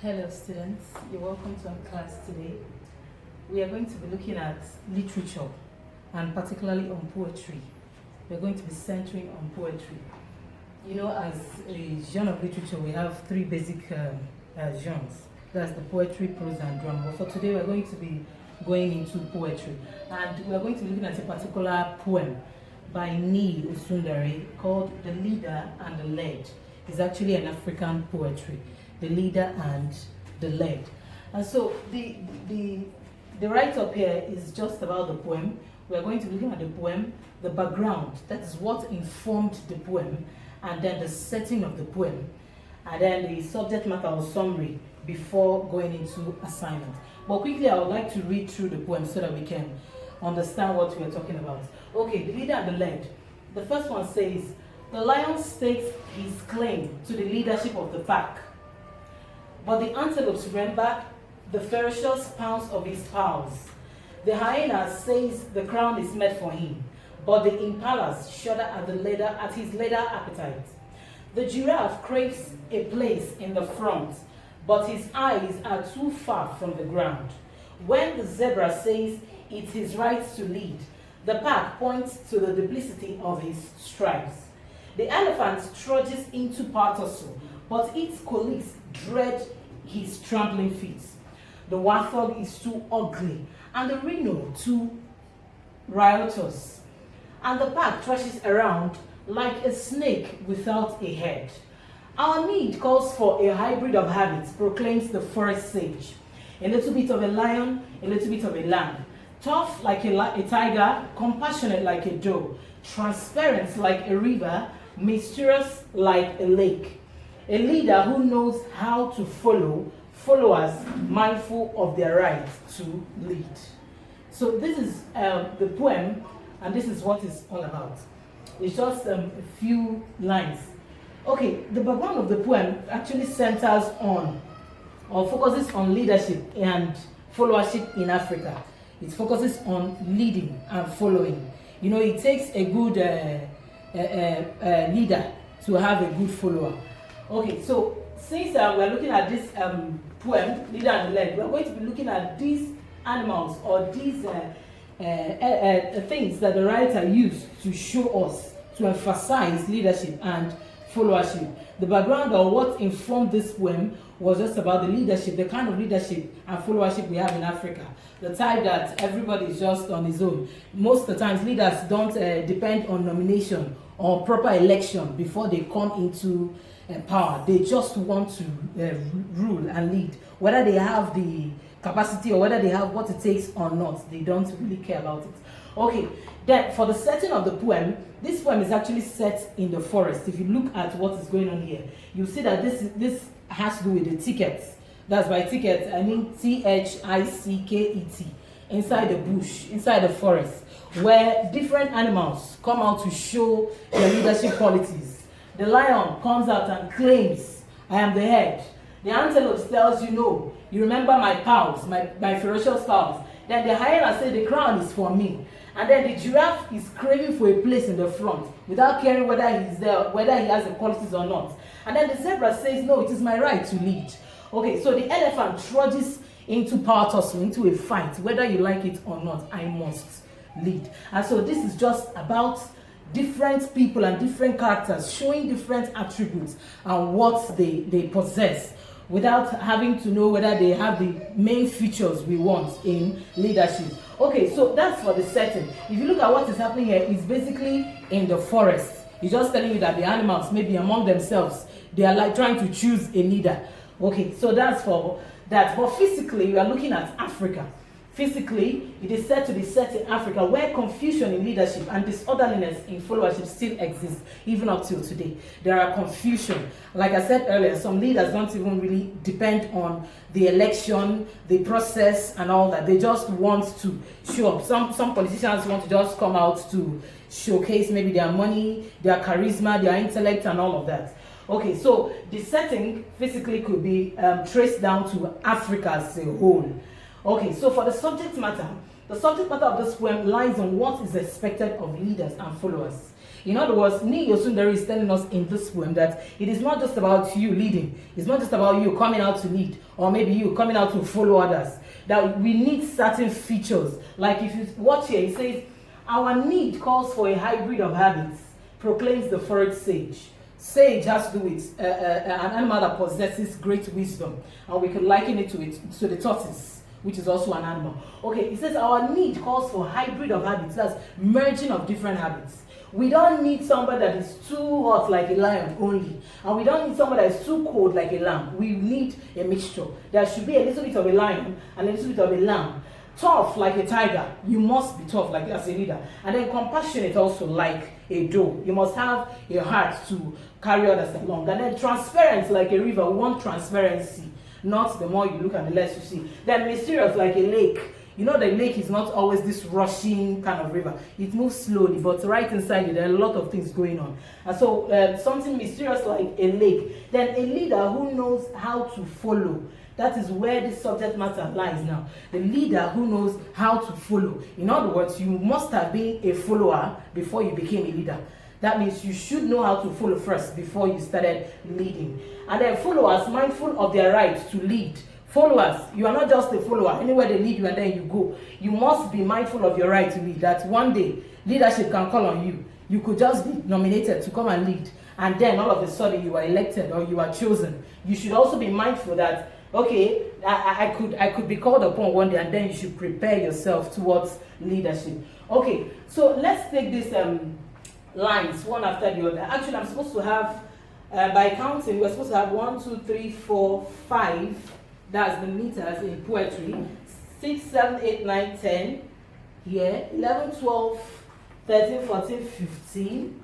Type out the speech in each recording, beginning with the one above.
Hello students, you're welcome to our class today. We are going to be looking at literature and particularly on poetry. We're going to be centering on poetry. You know, as a genre of literature, we have three basic genres. That's the poetry, prose and drama. But for today, we're going to be going into poetry. And we're going to be looking at a particular poem by Niyi O called The Leader and the Led. It's actually an African poetry. The leader and the led. And so the write-up here is just about the poem. We are going to be looking at the poem, the background, that is what informed the poem, and then the setting of the poem, and then the subject matter or summary before going into assignment. But quickly, I would like to read through the poem so that we can understand what we are talking about. Okay, the leader and the led. The first one says, the lion stakes his claim to the leadership of the pack. But the antelopes remember the ferocious pounce of his paws. The hyena says the crown is meant for him, but the impalas shudder at his leather appetite. The giraffe craves a place in the front, but his eyes are too far from the ground. When the zebra says it's his right to lead, the pack points to the duplicity of his stripes. The elephant trudges into partussle, but its colleagues dread his trampling feet. The warthog is too ugly, and the rhino too riotous, and the pack thrashes around like a snake without a head. Our need calls for a hybrid of habits, proclaims the forest sage. A little bit of a lion, a little bit of a lamb. Tough like a tiger, compassionate like a doe, transparent like a river, mysterious like a lake. A leader who knows how to follow followers mindful of their right to lead. So this is the poem, and this is what it's all about. It's just a few lines. Okay, the background of the poem actually centers on, or focuses on leadership and followership in Africa. It focuses on leading and following. You know, it takes a good leader to have a good follower. Okay, so since we're looking at this poem, Leader and the Led, we're going to be looking at these animals or these things that the writer used to show us, to emphasize leadership and followership. The background or what informed this poem was just about the leadership, the kind of leadership and followership we have in Africa. The type that everybody is just on his own. Most of the times, leaders don't depend on nomination or proper election before they come into power. They just want to rule and lead. Whether they have the capacity or whether they have what it takes or not, they don't really care about it. Okay, then for the setting of the poem, this poem is actually set in the forest. If you look at what is going on here, you see that this has to do with the tickets. That's by tickets, I mean Thicket, inside the bush, inside the forest, where different animals come out to show their leadership qualities. The lion comes out and claims, I am the head. The antelope tells you, no, you remember my paws, my ferocious paws. Then the hyena says the crown is for me. And then the giraffe is craving for a place in the front without caring whether he's there, whether he has the qualities or not. And then the zebra says, no, it is my right to lead. Okay, so the elephant trudges into power tussle, into a fight, whether you like it or not, I must lead. And so this is just about different people and different characters showing different attributes and what they possess without having to know whether they have the main features we want in leadership. Okay, so that's for the setting. If you look at what is happening here, it's basically in the forest. It's just telling you that the animals, maybe among themselves, they are like trying to choose a leader. Okay, so that's for that. But physically, we are looking at Africa. Physically, it is said to be set in Africa, where confusion in leadership and disorderliness in followership still exists, even up till today. There are confusion. Like I said earlier, some leaders don't even really depend on the election, the process, and all that. They just want to show up. Some politicians want to just come out to showcase maybe their money, their charisma, their intellect, and all of that. Okay, so the setting physically could be traced down to Africa as a whole. Okay, so for the subject matter, The subject matter of this poem lies on what is expected of leaders and followers. In other words, Niyi O is telling us in this poem that it is not just about you leading. It's not just about you coming out to lead, or maybe you coming out to follow others. That we need certain features. Like if you watch here, it says, our need calls for a hybrid of habits, proclaims the forest sage. Sage has to do with an animal that possesses great wisdom, and we could liken it to the tortoise, which is also an animal. Okay, it says our need calls for hybrid of habits, that's merging of different habits. We don't need somebody that is too hot like a lion only, and we don't need somebody that is too cold like a lamb. We need a mixture. There should be a little bit of a lion and a little bit of a lamb. Tough like a tiger, you must be tough like as a leader, and then compassionate also like a doe. You must have a heart to carry others along, and then transparent like a river. We want transparency, not the more you look and the less you see. Then mysterious like a lake. You know, the lake is not always this rushing kind of river. It moves slowly, but right inside it, there are a lot of things going on. And so something mysterious like a lake. Then a leader who knows how to follow. That is where the subject matter lies now. The leader who knows how to follow. In other words, you must have been a follower before you became a leader. That means you should know how to follow first before you started leading. And then followers, mindful of their right to lead. Followers, you are not just a follower. Anywhere they lead you and then you go. You must be mindful of your right to lead. That one day, leadership can call on you. You could just be nominated to come and lead. And then all of a sudden you are elected or you are chosen. You should also be mindful that, okay, I could be called upon one day, and then you should prepare yourself towards leadership. Okay, so let's take these lines one after the other. Actually, I'm supposed to have, by counting, we're supposed to have 1, 2, 3, 4, 5. That's the meters in poetry. 6, 7, 8, 9, 10. Here, 11, 12, 13, 14, 15,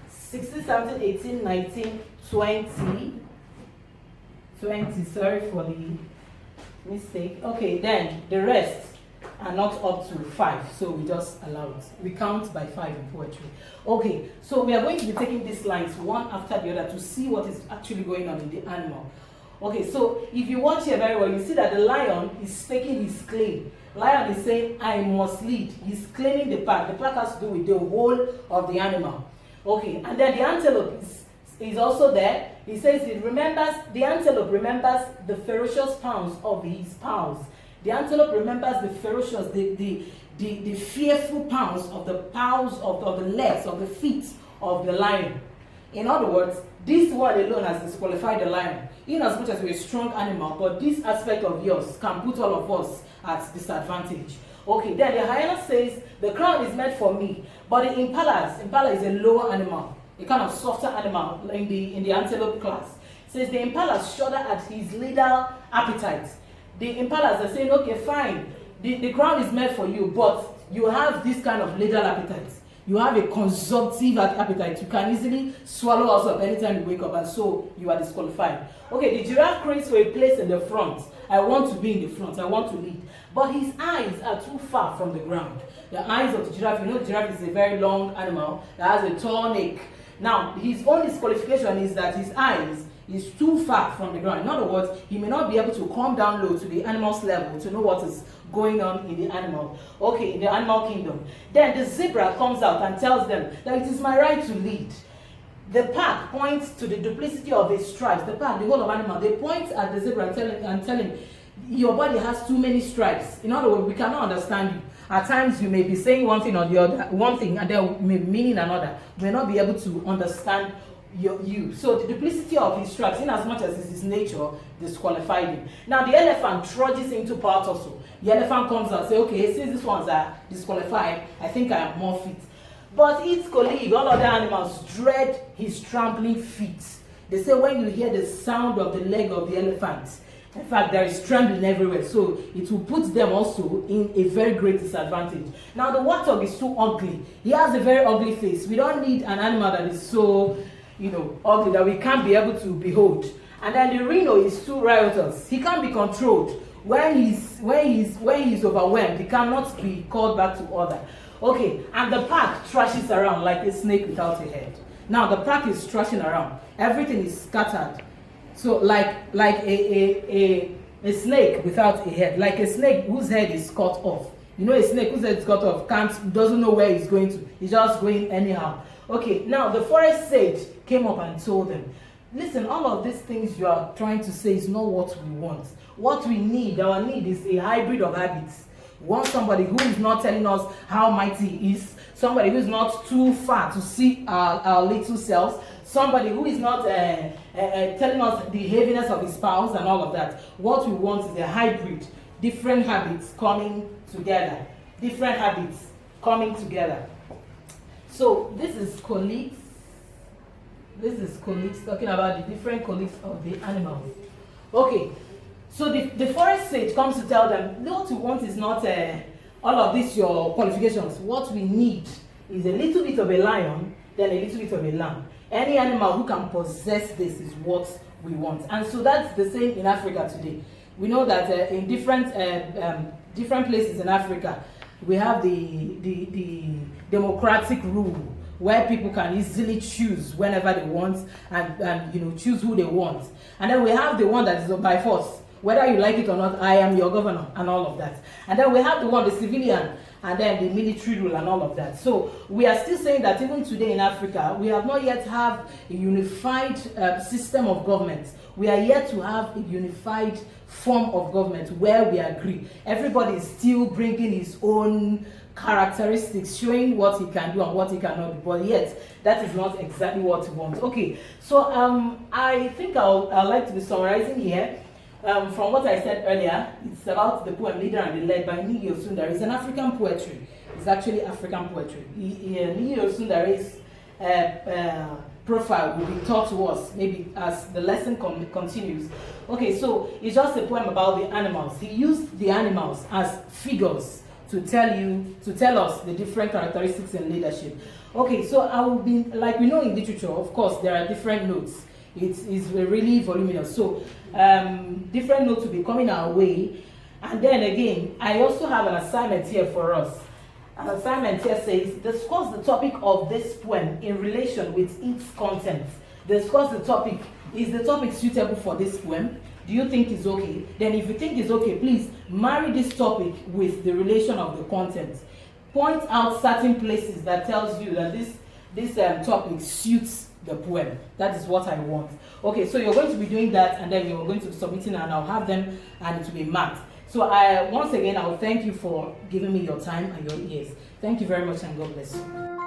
16, 17, 18, 19, 20. 20, sorry for the mistake. Okay, then the rest are not up to 5, so we just allow it. We count by 5 in poetry. Okay, so we are going to be taking these lines one after the other to see what is actually going on in the animal. Okay, so if you watch here very well, you see that the lion is staking his claim. Lion is saying, I must lead. He's claiming the pack. The pack has to do with the whole of the animal. Okay, and then the antelope is also there. He says the antelope remembers the ferocious pounds of his pals. The antelope remembers the ferocious, the fearful pounds of the pals of the legs, of the feet of the lion. In other words, this one alone has disqualified the lion. In as much as we're a strong animal, but this aspect of yours can put all of us at disadvantage. Okay, then the hyena says, the crown is meant for me. But the impala is a lower animal, a kind of softer animal in the antelope class. It says the impalas shudder at his leader appetite. The impalas are saying, okay, fine, the crown is meant for you, but you have this kind of leader appetite. You have a consumptive appetite. You can easily swallow us up anytime you wake up, and so you are disqualified. Okay, the giraffe craves for a place in the front. I want to be in the front. I want to lead. But his eyes are too far from the ground. The eyes of the giraffe, you know, the giraffe is a very long animal that has a tall neck. Now, his only disqualification is that his eyes is too far from the ground. In other words, he may not be able to come down low to the animal's level to know what is going on in the animal. Okay, in the animal kingdom. Then the zebra comes out and tells them that it is my right to lead. The pack points to the duplicity of his stripes. The pack, the whole of animal, they point at the zebra and tell him, your body has too many stripes. In other words, we cannot understand you. At times you may be saying one thing or the other, one thing, and then may be meaning another. We may not be able to understand you. So the duplicity of his stripes, in as much as it's his nature, disqualified him. Now the elephant trudges into part also. The elephant comes and says, okay, since these ones are disqualified, I think I am more fit. But its colleague, all other animals, dread his trampling feet. They say when you hear the sound of the leg of the elephant, in fact, there is trembling everywhere, so it will put them also in a very great disadvantage. Now, the warthog is too ugly. He has a very ugly face. We don't need an animal that is so, ugly that we can't be able to behold. And then the rhino is too riotous. He can't be controlled. When he's overwhelmed, he cannot be called back to order. Okay, and the pack thrashes around like a snake without a head. Now, the pack is thrashing around. Everything is scattered. So like a snake without a head, like a snake whose head is cut off. You know, a snake who's head cut off doesn't know where he's going to. He's just going anyhow. Okay, now the forest sage came up and told them, listen, all of these things you are trying to say is not what we want. What we need, our need is a hybrid of habits. We want somebody who is not telling us how mighty he is, somebody who is not too far to see our little selves, somebody who is not telling us the heaviness of his powers and all of that. What we want is a hybrid, different habits coming together. Different habits coming together. So this is colleagues. This is colleagues talking about the different colleagues of the animals. Okay, so the forest sage comes to tell them, what we want is not all of this, your qualifications. What we need is a little bit of a lion, then a little bit of a lamb. Any animal who can possess this is what we want. And so that's the same in Africa today. We know that in different places in Africa, we have the democratic rule where people can easily choose whenever they want and you know, choose who they want. And then we have the one that is by force, whether you like it or not, I am your governor and all of that. And then we have the one, the civilian, and then the military rule and all of that. So we are still saying that even today in Africa, we have not yet have a unified system of government. We are yet to have a unified form of government where we agree. Everybody is still bringing his own characteristics, showing what he can do and what he cannot do, but yet that is not exactly what we want. Okay, so I think I'd like to be summarizing here. From what I said earlier, it's about the poem Leader and the Led by Niyi O. It's an African poetry. It's actually African poetry. Niyi O. Profile will be taught to us maybe as the lesson continues. Okay, so it's just a poem about the animals. He used the animals as figures to tell us the different characteristics in leadership. Okay, so I will be, like we know in literature, of course, there are different notes. It's really voluminous. So different notes will be coming our way. And then again, I also have an assignment here for us. An assignment here says, discuss the topic of this poem in relation with its content. Discuss the topic. Is the topic suitable for this poem? Do you think it's okay? Then if you think it's okay, please marry this topic with the relation of the content. Point out certain places that tells you that this topic suits the poem. That is what I want. Okay, so you're going to be doing that, and then you're going to be submitting, and I'll have them, and it will be marked. So once again, I will thank you for giving me your time and your ears. Thank you very much, and God bless you.